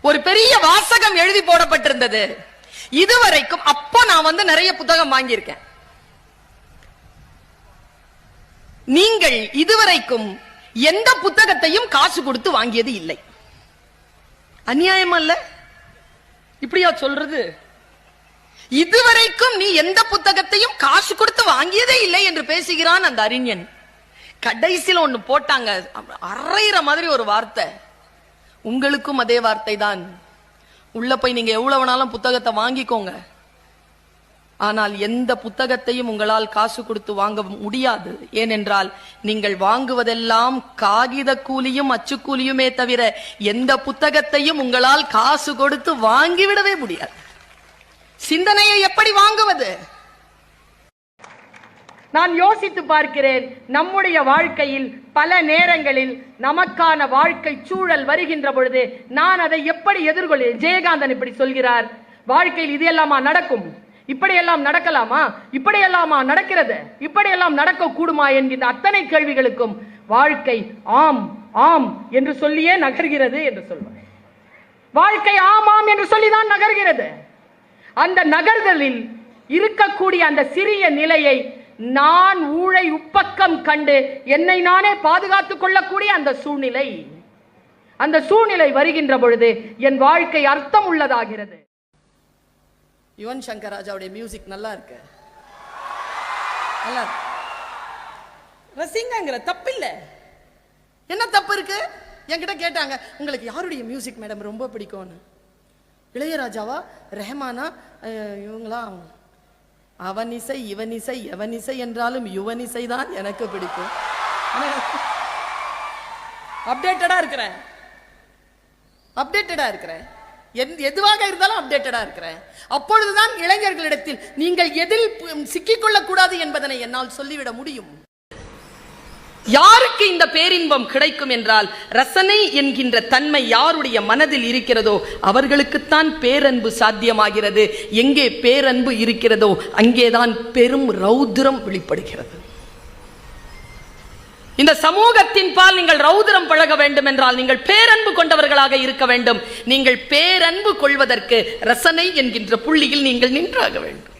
ஒரு பெரிய வாசகம் எழுதி போடப்பட்டிருந்தது. இதுவரைக்கும் அப்போ நான் நிறைய புத்தகம் வாங்கியிருக்கேன். நீங்கள் இதுவரைக்கும் எந்த புத்தகத்தையும் காசு கொடுத்து வாங்கியது இல்லை. அநியாயம் அல்ல? இப்படியா சொல்றது? இதுவரைக்கும் நீ எந்த புத்தகத்தையும் காசு கொடுத்து வாங்கியதே இல்லை என்று பேசுகிறான் அந்த அறிஞன். கடைசியில் ஒண்ணு போட்டாங்க, அரைகிற மாதிரி ஒரு வார்த்தை. உங்களுக்கும் அதே வார்த்தை தான். உள்ள போய் நீங்க எவ்வளவு வேணாலும் புத்தகத்தை வாங்கிக்கோங்க, ஆனால் எந்த புத்தகத்தையும் உங்களால் காசு கொடுத்து வாங்க முடியாது. ஏனென்றால் நீங்கள் வாங்குவதெல்லாம் காகித கூலியும் அச்சுக்கூலியுமே தவிர எந்த புத்தகத்தையும் உங்களால் காசு கொடுத்து வாங்கிவிடவே முடியாது. சிந்தனையை எப்படி வாங்குவது? நான் யோசித்து பார்க்கிறேன். நம்முடைய வாழ்க்கையில் பல நேரங்களில் நமக்கான வாழ்க்கை சூழல் வருகின்ற பொழுது நான் அதை எப்படி எதிர்கொள்ள? ஜெயகாந்தன் இப்படி சொல்கிறார், வாழ்க்கையில் இது எல்லாமா நடக்கும், இப்படியெல்லாம் நடக்கலாமா, இப்படியெல்லாமா நடக்கிறது, இப்படியெல்லாம் நடக்க கூடுமா என்கின்ற அத்தனை கேள்விகளுக்கும் வாழ்க்கை ஆம் ஆம் என்று சொல்லியே நகர்கிறது என்று சொல்வார். வாழ்க்கை ஆமாம் என்று சொல்லிதான் நகர்கிறது. அந்த நகர்தலில் இருக்கக்கூடிய அந்த சிறிய நிலையை நான் ஊழை உப்பக்கம் கண்டு என்னை நானே பாதுகாத்துக் கொள்ளக்கூடிய அந்த சூழ்நிலை வருகின்ற பொழுது என் வாழ்க்கை அர்த்தம் உள்ளதாகிறது. யுவன் சங்கர் ராஜாவுடைய மியூசிக் நல்லா இருக்கு, நல்லா ரசிங்கங்கிற தப்பில்ல. என்ன தப்பு இருக்கு? என்கிட்ட கேட்டாங்க, உங்களுக்கு யாருடைய மியூசிக் மேடம் ரொம்ப பிடிக்கும்னு. இளையராஜாவா, ரெஹமானா, இவங்களா? அவன் இசை இவன் இசை எவன் இசை என்றாலும் யுவன் இசை தான் எனக்கு பிடிக்கும். அப்டேட்டடா இருக்கிறேன், எதுவாக இருந்தாலும் அப்டேட்டடா இருக்கிறேன். அப்பொழுதுதான் இளைஞர்களிடத்தில் நீங்கள் எதில் சிக்கிக்கொள்ளக் கூடாது என்பதனை என்னால் சொல்லிவிட முடியும். யாருக்கு இந்த பேரின்பம் கிடைக்கும் என்றால், ரசனை என்கின்ற தன்மை யாருடைய மனதில் இருக்கிறதோ அவர்களுக்குத்தான் பேரன்பு சாத்தியமாகிறது. எங்கே பேரன்பு இருக்கிறதோ அங்கேதான் பெரும் ரௌத்ரம் வெளிப்படுகிறது. இந்த சமூகத்தின் பால் நீங்கள் ரௌத்ரம் பழக வேண்டும் என்றால் நீங்கள் பேரன்பு கொண்டவர்களாக இருக்க வேண்டும். நீங்கள் பேரன்பு கொள்வதற்கு ரசனை என்கின்ற புள்ளியில் நீங்கள் நின்றாக வேண்டும்.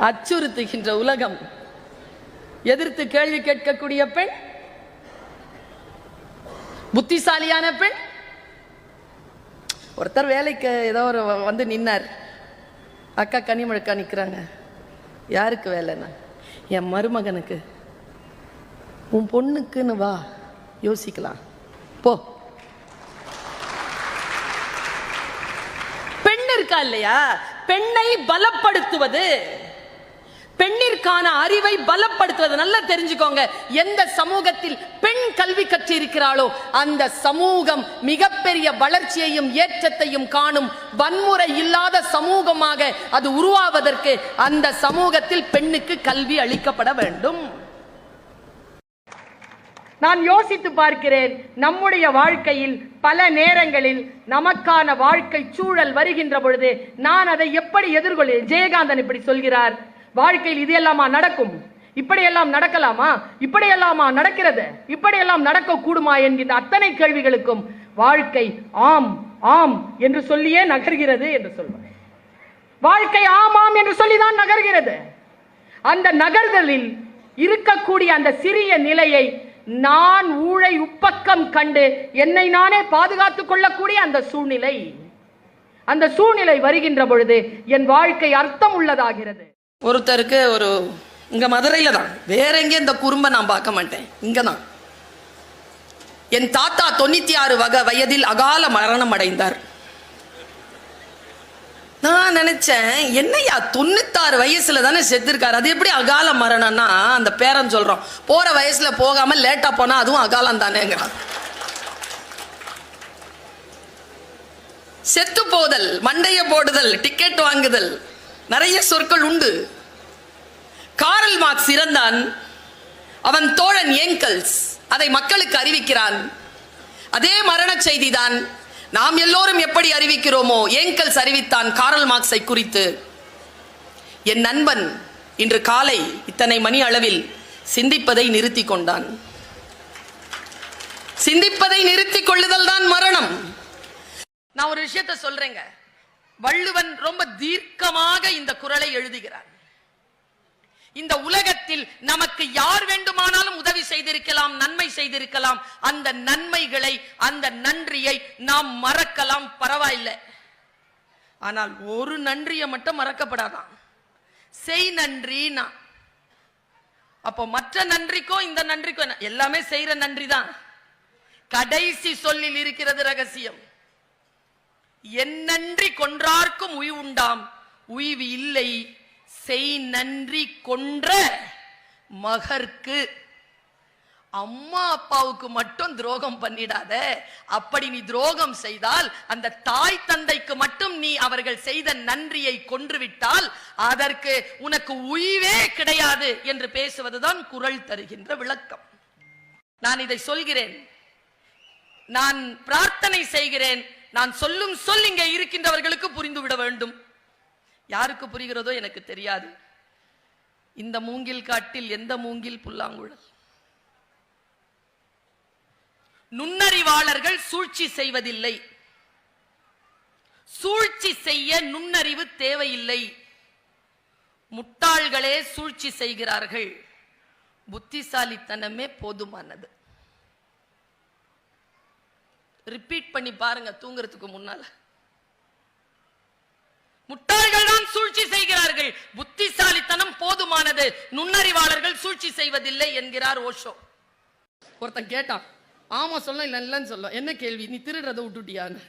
அச்சுறுத்துகின்ற உலகம், எதிர்த்து கேள்வி கேட்கக்கூடிய பெண், புத்திசாலியான பெண். ஒருத்தர் வேலைக்கு ஏதோ ஒரு நின்னார், அக்கா கனிமழுக்கா நிக்கிறாங்க. யாருக்கு வேலைன்னா, என் மருமகனுக்கு. உன் பொண்ணுக்குன்னு வா, யோசிக்கலாம் போ. பெண் இருக்கா இல்லையா, பெண்ணை பலப்படுத்துவது, பெண்ணிற்கான அறிவை பலப்படுத்துவது. நல்லா தெரிஞ்சுக்கோங்க, எந்த சமூகத்தில் பெண் கல்வி கற்று இருக்கிறாளோ அந்த சமூகம் மிகப்பெரிய வளர்ச்சியையும் ஏற்றத்தையும் காணும். வன்முறை இல்லாத சமூகமாக அது உருவாவதற்கு அந்த சமூகத்தில் பெண்ணுக்கு கல்வி அளிக்கப்பட வேண்டும். நான் யோசித்து பார்க்கிறேன், நம்முடைய வாழ்க்கையில் பல நேரங்களில் நமக்கான வாழ்க்கை சூழல் வருகின்ற பொழுது நான் அதை எப்படி எதிர்கொள்ள? ஜெயகாந்தன் இப்படி சொல்கிறார், வாழ்க்கையில் இது எல்லாமா நடக்கும், இப்படியெல்லாம் நடக்கலாமா, இப்படியெல்லாமா நடக்கிறது, இப்படியெல்லாம் நடக்க கூடுமா என்கின்ற அத்தனை கேள்விகளுக்கும் வாழ்க்கை ஆம் ஆம் என்று சொல்லியே நகர்கிறது என்று சொல்வார். வாழ்க்கை ஆமாம் என்று சொல்லிதான் நகர்கிறது. அந்த நகர்தலில் இருக்கக்கூடிய அந்த சிறிய நிலையை நான் ஊழை உப்பக்கம் கண்டு என்னை நானே பாதுகாத்துக் கொள்ளக்கூடிய அந்த சூழ்நிலை வருகின்ற பொழுது என் வாழ்க்கை அர்த்தம் உள்ளதாகிறது. ஒருத்தருக்கு இங்க மதுரையில தான், வேற எங்கே இந்த குறும்ப நான் பார்க்க மாட்டேன், இங்கதான். என் தாத்தா 96 வயதில் அகால மரணம் அடைந்தார். நான் நினைச்சேன், என்னையா 96 வயசுல தானே செத்துருக்காரு, அது எப்படி அகால மரணம்னா? அந்த பேரன் சொல்றோம், போற வயசுல போகாம லேட்டா போனா அதுவும் அகாலம் தானேங்கிறான். செத்து போதல், மண்டைய போடுதல், டிக்கெட் வாங்குதல், நிறைய சொற்கள் உண்டு. காரல் மார்க்ஸ் இறந்தான், அவன் தோழன் ஏங்கல்ஸ் அதை மக்களுக்கு அறிவிக்கிறான். அதே மரண செய்திதான் நாம் எல்லோரும் எப்படி அறிவிக்கிறோமோ ஏங்கல்ஸ் அறிவித்தான் காரல் மார்க்ஸை குறித்து. என் நண்பன் இன்று காலை இத்தனை மணி அளவில் சிந்திப்பதை நிறுத்தி கொண்டான். சிந்திப்பதை நிறுத்திக் கொள்ளுதல் தான் மரணம். நான் ஒரு விஷயத்தை சொல்றேங்க. வள்ளுவன் ரொம்ப தீர்க்கமாக இந்த குறளை எழுதுகிறார். இந்த உலகத்தில் நமக்கு யார் வேண்டுமானாலும் உதவி செய்திருக்கலாம், நன்மை செய்திருக்கலாம். அந்த நன்மைகளை, அந்த நன்றியை நாம் மறக்கலாம், பரவாயில்லை. ஆனால் ஒரு நன்றியை மட்டும் மறக்கப்படாதான், செய் நன்றி. அப்போ மற்ற நன்றிக்கும் இந்த நன்றிக்கும் எல்லாமே செய்யற நன்றி தான். கடைசி சொல்லில் இருக்கிறது ரகசியம். என் நன்றி கொன்றார்க்கும் உய்வுண்டாம், உய்வு இல்லை செய் நன்றி கொன்ற மகர்க்கு. அம்மா அப்பாவுக்கு மட்டும் துரோகம் பண்ணிடாத. அப்படி நீ துரோகம் செய்தால், அந்த தாய் தந்தைக்கு மட்டும் நீ அவர்கள் செய்த நன்றியை கொன்றுவிட்டால் அதற்கு உனக்கு உய்வே கிடையாது என்று பேசுவதுதான் குறள் தருகின்ற விளக்கம். நான் இதை சொல்கிறேன், நான் பிரார்த்தனை செய்கிறேன். நான் சொல்லும் சொல் இங்கே இருக்கின்றவர்களுக்கு புரிந்துவிட வேண்டும். யாருக்கு புரிகிறதோ எனக்கு தெரியாது. இந்த மூங்கில் காட்டில் எந்த மூங்கில் புல்லாங்குழல். நுண்ணறிவாளர்கள் சூழ்ச்சி செய்வதில்லை. சூழ்ச்சி செய்ய நுண்ணறிவு தேவையில்லை. முட்டாள்களே சூழ்ச்சி செய்கிறார்கள். புத்திசாலித்தனமே போதுமானது. ரிப்பீட் பண்ணி பாருங்க தூங்குறதுக்கு முன்னால. முட்டாள்கள் தான் சூழ்ச்சி செய்கிறார்கள், புத்திசாலித்தனம் போதுமானது. நுண்ணறிவாளர்கள் சூழ்ச்சி செய்வதில்லை என்கிறார் ஓஷோ. ஒருத்தன் கேட்டான், ஆமா சொல்ல இல்ல இல்லன்னு சொல்ல, என்ன கேள்வி, நீ திருடுறதை விட்டுட்டியான்னு.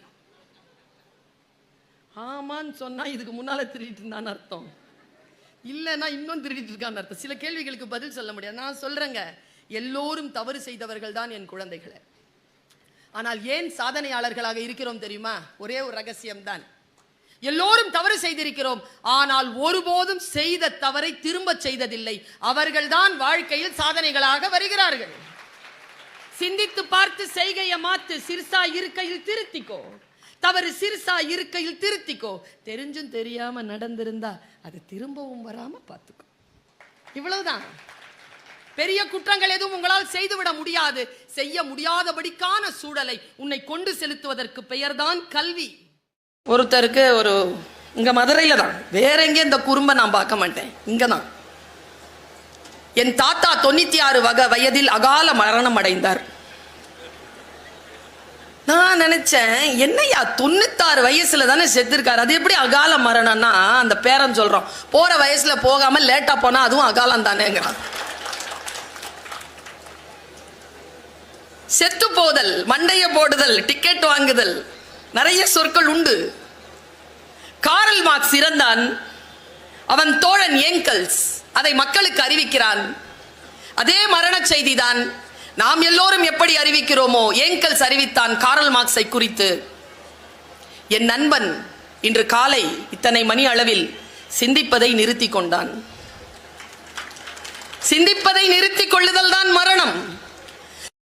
ஆமான்னு சொன்னா இதுக்கு முன்னால திருடிட்டு இருந்தான்னு அர்த்தம், இல்லைன்னா இன்னும் திருடிட்டு இருக்கான்னு அர்த்தம். சில கேள்விகளுக்கு பதில் சொல்ல முடியாது. நான் சொல்றேங்க, எல்லோரும் தவறு செய்தவர்கள் தான் என் குழந்தைகளை. ஆனால் ஏன் சாதனையாளர்களாக இருக்கிறோம் தெரியுமா? ஒரே ஒரு ரகசியம் தான். எல்லோரும் தவறு செய்திருக்கிறோம், ஆனால் ஒருபோதும் செய்த தவறை திரும்ப செய்ததில்லை. அவர்கள்தான் வாழ்க்கையில் சாதனைகளாக வருகிறார்கள். சிந்தித்து பார்த்து செய்கையை மாத்து. சிறுசா இருக்கையில் திருத்திக்கோ, தவறு சிறுசா இருக்கையில் திருத்திக்கோ. தெரிஞ்சும் தெரியாம நடந்திருந்தா அது திரும்பவும் வராம பார்த்துக்கோ. இவ்வளவுதான். பெரிய குற்றங்கள் எதுவும் உங்களால் செய்துவிட முடியாது. செய்ய முடியாதபடிக்கான சூழலை உன்னை கொண்டு செலுத்துவதற்கு பெயர்தான் கல்வி. ஒருத்தருக்கு இங்க மதுரையில தான், வேற எங்க இந்த குறும்ப நான் பார்க்க மாட்டேன், இங்கதான். என் தாத்தா 96 வயதில் அகால மரணம் அடைந்தார். நான் நினைச்சேன், என்னையா 96 வயசுல தானே செத்துருக்காரு, அது எப்படி அகால மரணம்னா? அந்த பேரன் சொல்றோம், போற வயசுல போகாம லேட்டா போனா அதுவும் அகாலம் தானேங்கிறான். செத்து போதல், மண்டைய போடுதல், டிக்கெட் வாங்குதல், நிறைய சொற்கள் உண்டு. காரல் மார்க்ஸ் இறந்தான். அவன் தோழன் ஏங்கல்ஸ் அதை மக்களுக்கு அறிவிக்கிறான். அதே மரண செய்திதான் நாம் எல்லோரும் எப்படி அறிவிக்கிறோமோ ஏங்கல்ஸ் அறிவித்தான் காரல் மார்க்ஸை குறித்து. என் நண்பன் இன்று காலை இத்தனை மணி அளவில் சிந்திப்பதை நிறுத்தி கொண்டான். சிந்திப்பதை நிறுத்திக் கொள்ளுதல் தான் மரணம்.